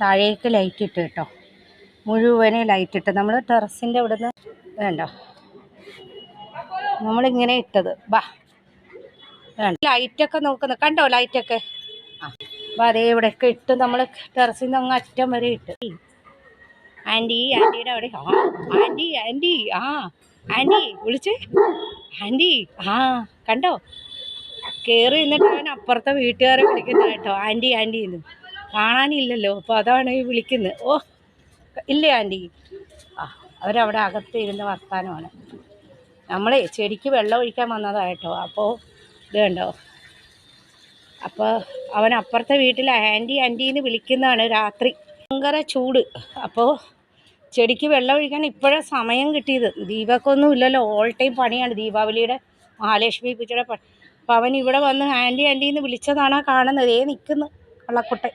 താഴേക്ക് ലൈറ്റ് ഇട്ട് കേട്ടോ, മുഴുവനെ ലൈറ്റ് ഇട്ട്. നമ്മൾ ടെറസിൻ്റെ അവിടെ നിന്ന് വേണ്ടോ നമ്മളിങ്ങനെ ഇട്ടത്. ബാ വേണ്ട, ലൈറ്റൊക്കെ നോക്കുന്നത് കണ്ടോ, ലൈറ്റൊക്കെ. ആ അപ്പോൾ അതേ ഇവിടെയൊക്കെ ഇട്ട് നമ്മൾ ടെറസിൽ നിന്ന് അങ്ങ് അറ്റം വരെ ഇട്ട്. ആൻറ്റിയുടെ അവിടെ ആൻറ്റി ആൻറ്റി വിളിച്ചേ, ആൻറ്റി കണ്ടോ, കയറി നിന്നിട്ട് അവൻ അപ്പുറത്തെ വീട്ടുകാരെ വിളിക്കുന്നത് കേട്ടോ, ആൻറ്റിന്ന്. കാണാനില്ലല്ലോ, അപ്പോൾ അതാണ് ഈ വിളിക്കുന്നത്. ഓ ഇല്ലേ ആൻറ്റി? അവരവിടെ അകത്ത് ഇരുന്ന് വർത്താനമാണ്. നമ്മളെ ചെടിക്ക് വെള്ളം ഒഴിക്കാൻ വന്നതാണ് കേട്ടോ. അപ്പോൾ ഇത് കണ്ടോ, അപ്പോൾ അവൻ അപ്പുറത്തെ വീട്ടിൽ ആൻറ്റീന്ന് വിളിക്കുന്നതാണ്. രാത്രി ഭയങ്കര ചൂട്. അപ്പോൾ ചെടിക്ക് വെള്ളം ഒഴിക്കാൻ ഇപ്പോഴാണ് സമയം കിട്ടിയത്. ദീപക്കൊന്നും ഇല്ലല്ലോ, ഓൾ ടൈം പണിയാണ് ദീപാവലിയുടെ മഹാലക്ഷ്മി പൂജയുടെ പണി. അപ്പോൾ അവൻ ഇവിടെ വന്ന് ആൻറ്റീന്ന് വിളിച്ചതാണ് കാണുന്നത്. നിൽക്കുന്നു കള്ളക്കുട്ടൻ.